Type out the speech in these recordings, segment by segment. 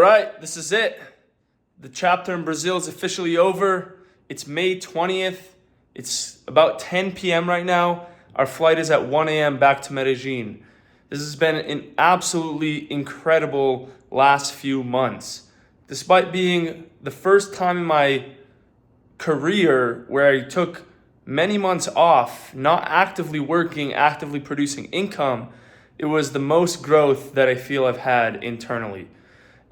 All right, this is it. The chapter in Brazil is officially over. It's May 20th. It's about 10 p.m. right now. Our flight is at 1 a.m. back to Medellin. This has been an absolutely incredible last few months. Despite being the first time in my career where I took many months off, not actively working, actively producing income, it was the most growth that I feel I've had internally.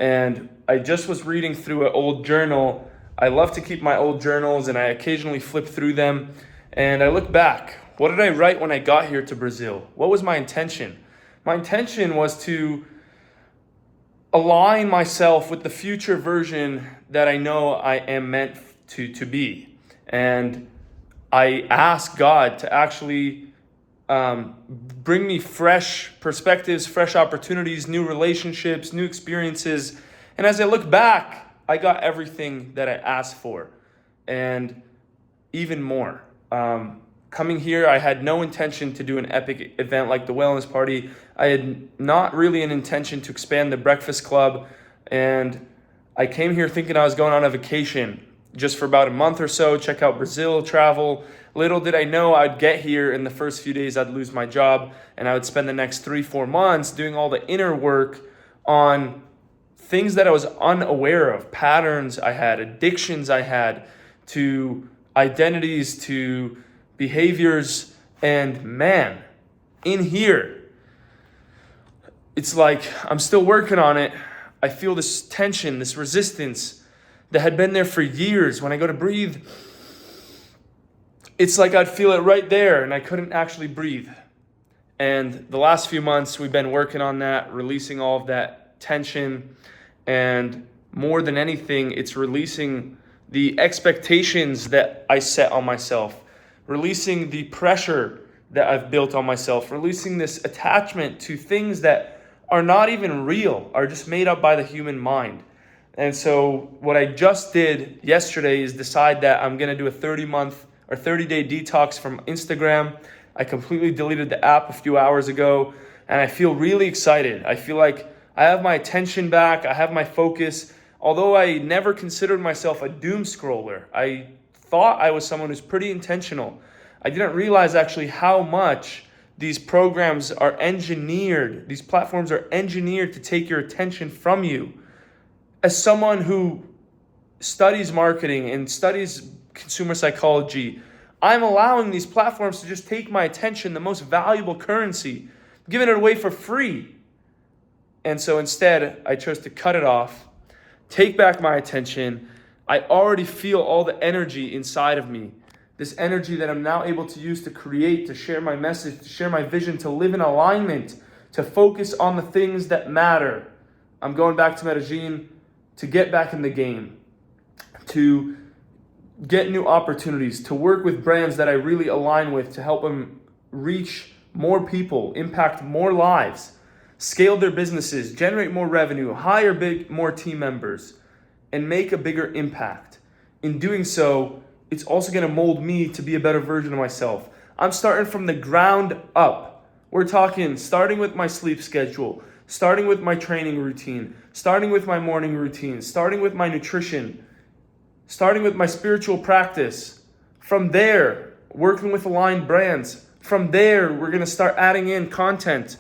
And I just was reading through an old journal. I love to keep my old journals and I occasionally flip through them. And I look back. What did I write when I got here to Brazil? What was my intention? My intention was to align myself with the future version that I know I am meant to be. And I asked God to actually bring me fresh perspectives, fresh opportunities, new relationships, new experiences. And as I look back, I got everything that I asked for and even more. Coming here, I had no intention to do an epic event like the Wellness Party. I had not really an intention to expand the Breakfast Club. And I came here thinking I was going on a vacation just for about a month or so, check out Brazil, travel. Little did I know I'd get here in the first few days, I'd lose my job, and I would spend the next 3-4 months doing all the inner work on things that I was unaware of, patterns I had, addictions I had, to identities, to behaviors. And man, in here, it's like I'm still working on it. I feel this tension, this resistance that had been there for years. When I go to breathe, it's like I'd feel it right there and I couldn't actually breathe. And the last few months we've been working on that, releasing all of that tension. And more than anything, it's releasing the expectations that I set on myself, releasing the pressure that I've built on myself, releasing this attachment to things that are not even real, are just made up by the human mind. And so what I just did yesterday is decide that I'm going to do a 30-day detox from Instagram. I completely deleted the app a few hours ago, and I feel really excited. I feel like I have my attention back. I have my focus. Although I never considered myself a doom scroller, I thought I was someone who's pretty intentional. I didn't realize actually how much these programs are engineered. These platforms are engineered to take your attention from you. As someone who studies marketing and studies consumer psychology, I'm allowing these platforms to just take my attention, the most valuable currency, giving it away for free. And so instead, I chose to cut it off, take back my attention. I already feel all the energy inside of me, this energy that I'm now able to use to create, to share my message, to share my vision, to live in alignment, to focus on the things that matter. I'm going back to Medellin to get back in the game, to get new opportunities, to work with brands that I really align with, to help them reach more people, impact more lives, scale their businesses, generate more revenue, hire more team members, and make a bigger impact. In doing so, it's also going to mold me to be a better version of myself. I'm starting from the ground up. We're talking starting with my sleep schedule, starting with my training routine, starting with my morning routine, starting with my nutrition, starting with my spiritual practice. From there, working with aligned brands. From there, we're going to start adding in content.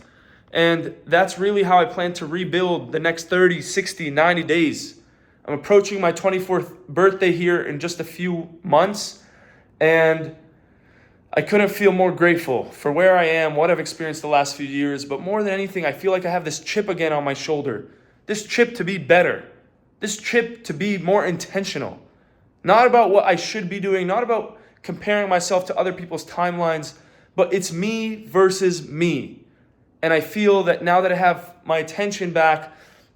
And that's really how I plan to rebuild the next 30, 60, 90 days. I'm approaching my 24th birthday here in just a few months. And I couldn't feel more grateful for where I am, what I've experienced the last few years. But more than anything, I feel like I have this chip again on my shoulder. This chip to be better. This chip to be more intentional. Not about what I should be doing, not about comparing myself to other people's timelines, but it's me versus me. And I feel that now that I have my attention back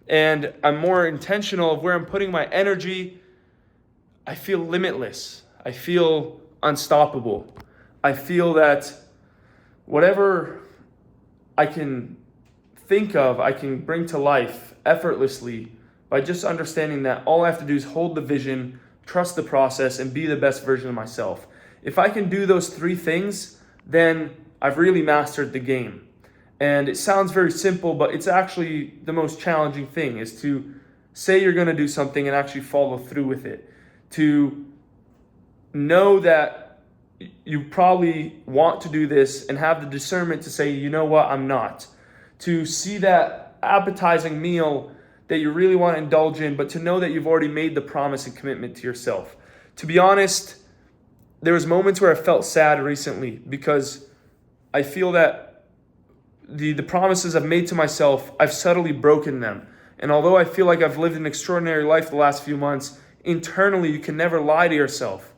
and I'm more intentional of where I'm putting my energy, I feel limitless. I feel unstoppable. I feel that whatever I can think of, I can bring to life effortlessly by just understanding that all I have to do is hold the vision, trust the process, and be the best version of myself. If I can do those 3 things, then I've really mastered the game. And it sounds very simple, but it's actually the most challenging thing, is to say you're going to do something and actually follow through with it. To know that you probably want to do this and have the discernment to say, you know what, I'm not. To see that appetizing meal that you really want to indulge in, but to know that you've already made the promise and commitment to yourself. To be honest, there was moments where I felt sad recently because I feel that the promises I've made to myself, I've subtly broken them. And although I feel like I've lived an extraordinary life the last few months, internally you can never lie to yourself.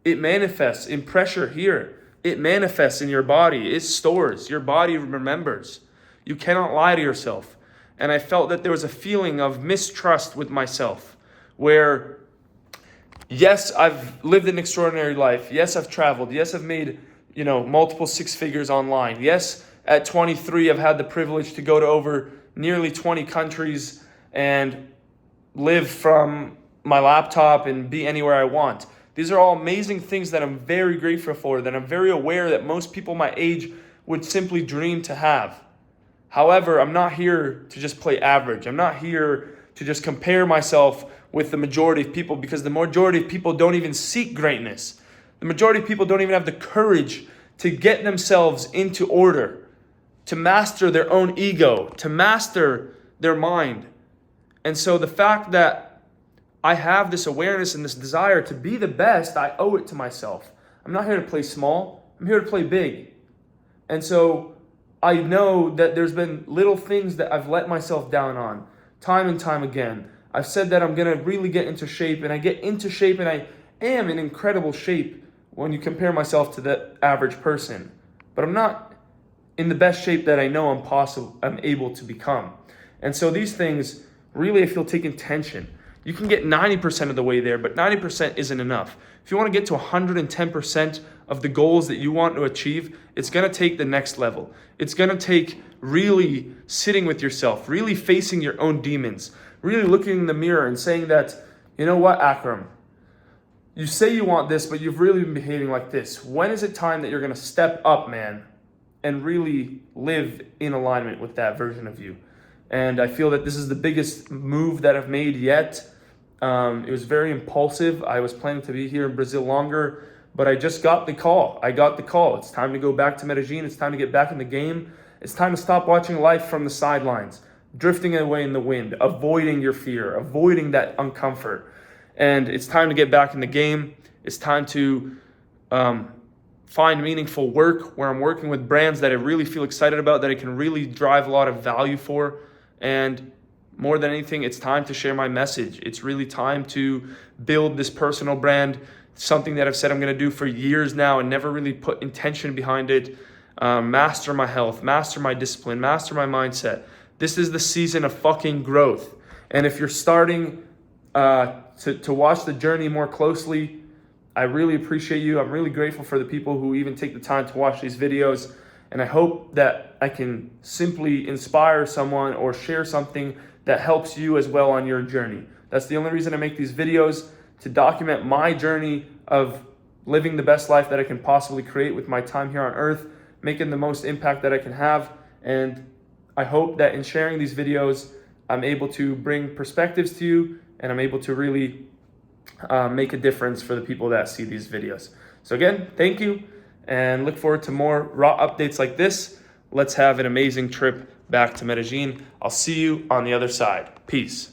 It manifests in pressure here. It manifests in your body. It stores. Your body remembers. You cannot lie to yourself. And I felt that there was a feeling of mistrust with myself where, yes, I've lived an extraordinary life. Yes, I've traveled. Yes, I've made, multiple six figures online. Yes, at 23, I've had the privilege to go to over nearly 20 countries and live from my laptop and be anywhere I want. These are all amazing things that I'm very grateful for, that I'm very aware that most people my age would simply dream to have. However, I'm not here to just play average. I'm not here to just compare myself with the majority of people, because the majority of people don't even seek greatness. The majority of people don't even have the courage to get themselves into order, to master their own ego, to master their mind. And so the fact that I have this awareness and this desire to be the best, I owe it to myself. I'm not here to play small. I'm here to play big. And so I know that there's been little things that I've let myself down on time and time again. I've said that I'm going to really get into shape, and I get into shape, and I am in incredible shape when you compare myself to the average person. But I'm not in the best shape that I know I'm able to become. And so these things really, I feel, take intention. You can get 90% of the way there, but 90% isn't enough. If you want to get to 110% of the goals that you want to achieve, it's going to take the next level. It's going to take really sitting with yourself, really facing your own demons, really looking in the mirror and saying that, you know what, Akram, you say you want this, but you've really been behaving like this. When is it time that you're going to step up, man, and really live in alignment with that version of you? And I feel that this is the biggest move that I've made yet. It was very impulsive. I was planning to be here in Brazil longer, but I just got the call. It's time to go back to Medellin. It's time to get back in the game. It's time to stop watching life from the sidelines, drifting away in the wind, avoiding your fear, avoiding that uncomfort. And it's time to get back in the game. It's time to find meaningful work where I'm working with brands that I really feel excited about, that I can really drive a lot of value for. And more than anything, it's time to share my message. It's really time to build this personal brand, something that I've said I'm going to do for years now and never really put intention behind it. Master my health, master my discipline, master my mindset. This is the season of fucking growth. And if you're starting to watch the journey more closely, I really appreciate you. I'm really grateful for the people who even take the time to watch these videos. And I hope that I can simply inspire someone or share something that helps you as well on your journey. That's the only reason I make these videos, to document my journey of living the best life that I can possibly create with my time here on earth, making the most impact that I can have. And I hope that in sharing these videos, I'm able to bring perspectives to you, and I'm able to really make a difference for the people that see these videos. So again, thank you, and look forward to more raw updates like this. Let's have an amazing trip back to Medellin. I'll see you on the other side. Peace.